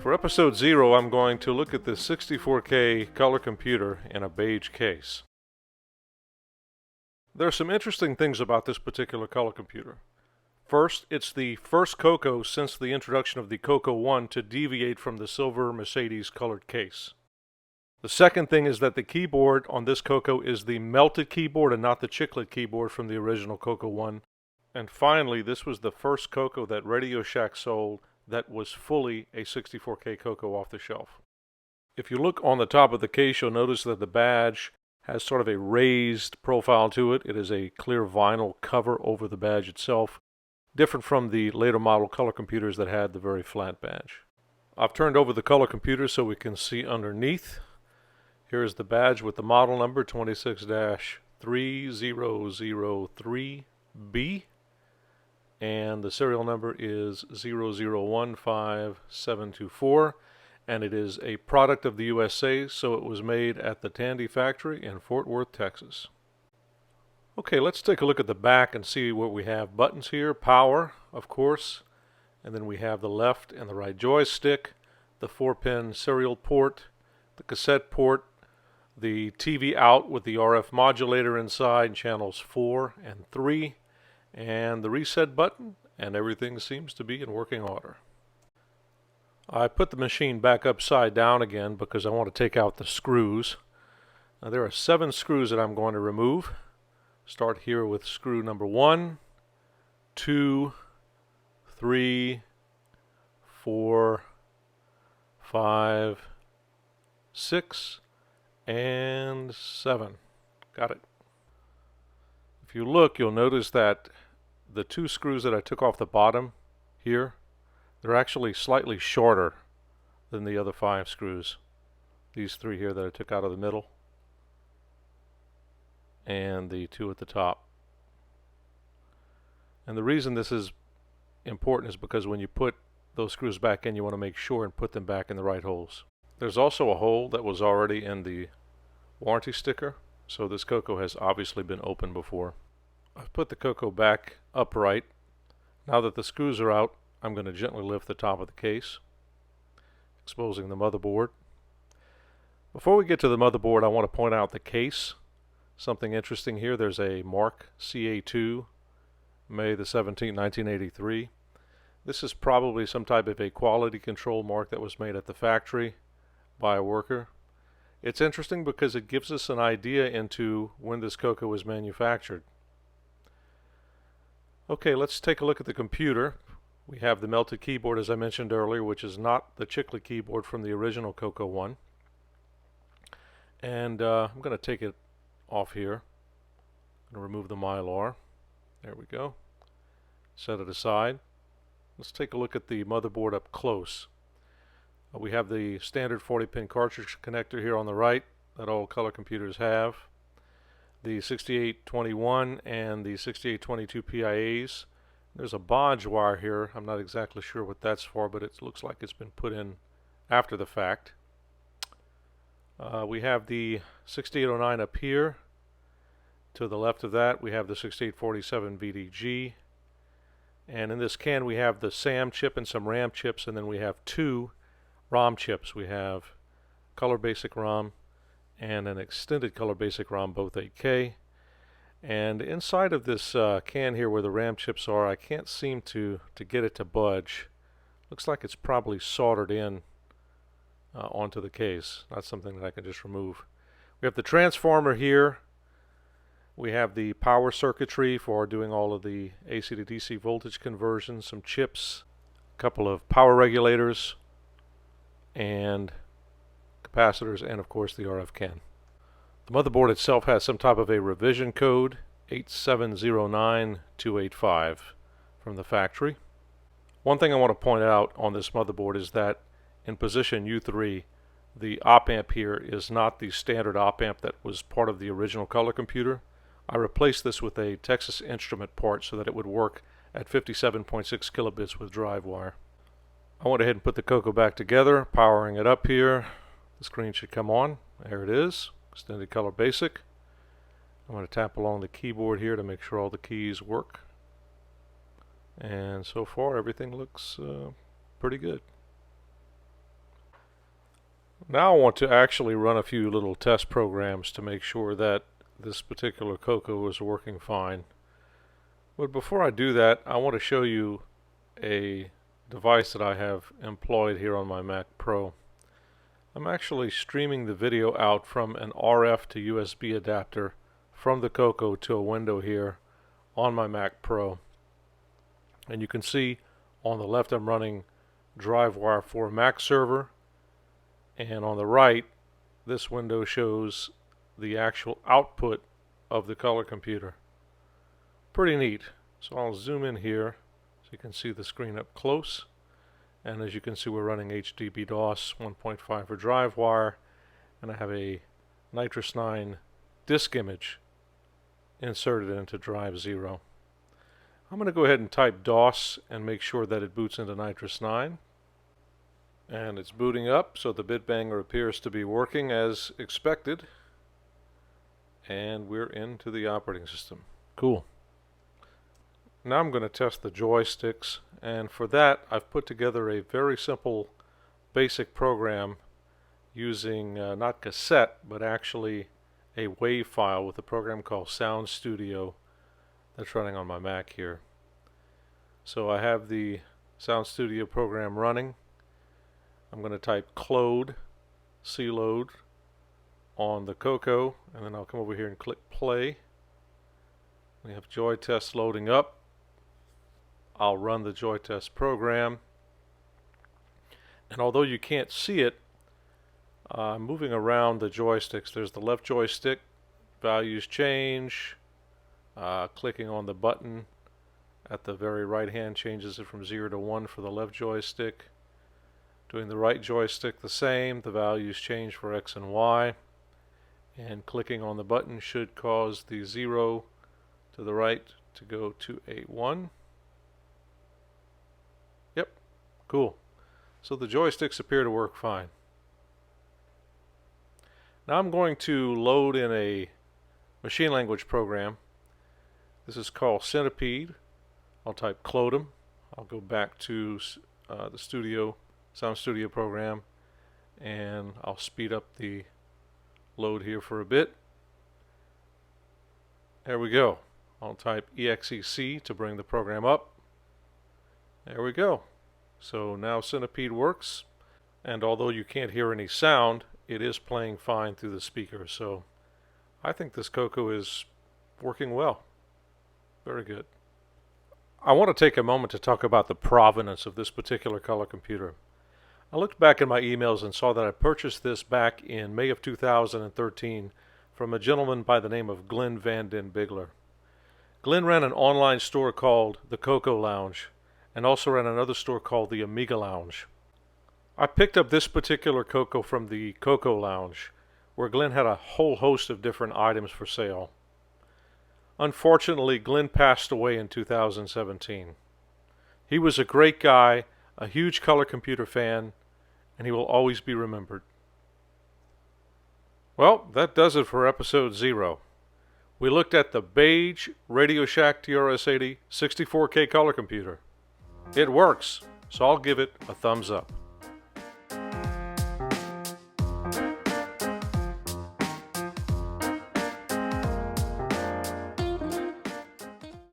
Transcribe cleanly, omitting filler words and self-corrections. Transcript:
For episode 0, I'm going to look at the 64K color computer in a beige case. There are some interesting things about this particular color computer. First, it's the first CoCo since the introduction of the CoCo 1 to deviate from the silver Mercedes colored case. The second thing is that the keyboard on this CoCo is the melted keyboard and not the chiclet keyboard from the original CoCo 1. And finally, this was the first CoCo that Radio Shack sold that was fully a 64K CoCo off the shelf. If you look on the top of the case, you'll notice that the badge has sort of a raised profile to it. It is a clear vinyl cover over the badge itself, different from the later model color computers that had the very flat badge. I've turned over the color computer so we can see underneath. Here's the badge with the model number 26-3003B. And the serial number is 0015724, and it is a product of the USA, so it was made at the Tandy factory in Fort Worth, Texas. Okay, let's take a look at the back and see what we have. Buttons here, power, of course, and then we have the left and the right joystick, the 4-pin serial port, the cassette port, the TV out with the RF modulator inside, channels 4 and 3, and the reset button, and everything seems to be in working order. I put the machine back upside down again because I want to take out the screws. Now there are 7 screws that I'm going to remove. Start here with screw number 1, 2, 3, 4, 5, 6, and 7. Got it. If you look, you'll notice that the 2 screws that I took off the bottom here, they're actually slightly shorter than the other 5 screws. These 3 here that I took out of the middle, and the 2 at the top. And the reason this is important is because when you put those screws back in, you want to make sure and put them back in the right holes. There's also a hole that was already in the warranty sticker, so this CoCo has obviously been opened before. I've put the CoCo back upright. Now that the screws are out, I'm going to gently lift the top of the case, exposing the motherboard. Before we get to the motherboard, I want to point out the case. Something interesting here, there's a Mark CA2, May the 17th, 1983. This is probably some type of a quality control mark that was made at the factory by a worker. It's interesting because it gives us an idea into when this CoCo was manufactured. Okay, let's take a look at the computer. We have the melted keyboard, as I mentioned earlier, which is not the chiclet keyboard from the original CoCo 1. And I'm going to take it off here. I'm going to remove the Mylar. There we go. Set it aside. Let's take a look at the motherboard up close. We have the standard 40-pin cartridge connector here on the right that all color computers have. The 6821 and the 6822 PIAs. There's a bodge wire here. I'm not exactly sure what that's for, but it looks like it's been put in after the fact. We have the 6809 up here. To the left of that, we have the 6847 VDG. And in this can, we have the SAM chip and some RAM chips, and then we have 2 ROM chips. We have Color Basic ROM and an extended Color Basic ROM, both 8K. And inside of this can here where the RAM chips are, I can't seem to get it to budge. Looks like it's probably soldered in onto the case. Not something that I can just remove. We have the transformer here. We have the power circuitry for doing all of the AC to DC voltage conversions, some chips, a couple of power regulators, and capacitors, and of course the RF can. The motherboard itself has some type of a revision code, 8709285 from the factory. One thing I want to point out on this motherboard is that in position U3, the op amp here is not the standard op amp that was part of the original color computer. I replaced this with a Texas Instrument part so that it would work at 57.6 kilobits with drive wire. I went ahead and put the CoCo back together, powering it up here. The screen should come on. There it is. Extended Color Basic. I'm going to tap along the keyboard here to make sure all the keys work. And so far everything looks pretty good. Now I want to actually run a few little test programs to make sure that this particular CoCo is working fine. But before I do that, I want to show you a device that I have employed here on my Mac Pro. I'm actually streaming the video out from an RF to USB adapter from the CoCo to a window here on my Mac Pro. And you can see on the left I'm running DriveWire for Mac server, and on the right this window shows the actual output of the color computer. Pretty neat. So I'll zoom in here so you can see the screen up close, and as you can see we're running HDB-DOS 1.5 for DriveWire, and I have a Nitrous 9 disk image inserted into drive 0. I'm going to go ahead and type DOS and make sure that it boots into Nitrous 9. And it's booting up, so the bit banger appears to be working as expected. And we're into the operating system. Cool. Now I'm going to test the joysticks, and for that I've put together a very simple basic program using not cassette but actually a WAV file with a program called Sound Studio that's running on my Mac here. So I have the Sound Studio program running. I'm going to type clode, cload on the CoCo, and then I'll come over here and click play. We have JoyTest loading up. I'll run the JoyTest program, and although you can't see it, I'm moving around the joysticks. There's the left joystick, values change, clicking on the button at the very right hand changes it from 0 to 1 for the left joystick. Doing the right joystick the same, the values change for X and Y, and clicking on the button should cause the 0 to the right to go to a 1. Yep, cool. So the joysticks appear to work fine. Now I'm going to load in a machine language program. This is called Centipede. I'll type Clodum. I'll go back to the Sound Studio program, and I'll speed up the load here for a bit. There we go. I'll type EXEC to bring the program up. There we go. So now Centipede works, and although you can't hear any sound, it is playing fine through the speaker. So I think this CoCo is working well. Very good. I want to take a moment to talk about the provenance of this particular color computer. I looked back in my emails and saw that I purchased this back in May of 2013 from a gentleman by the name of Glenn Van Den Bigler. Glenn ran an online store called the CoCo Lounge and also ran another store called the Amiga Lounge. I picked up this particular CoCo from the CoCo Lounge, where Glenn had a whole host of different items for sale. Unfortunately, Glenn passed away in 2017. He was a great guy, a huge color computer fan, and he will always be remembered. Well, that does it for episode 0. We looked at the beige Radio Shack TRS-80 64K color computer. It works, so I'll give it a thumbs up.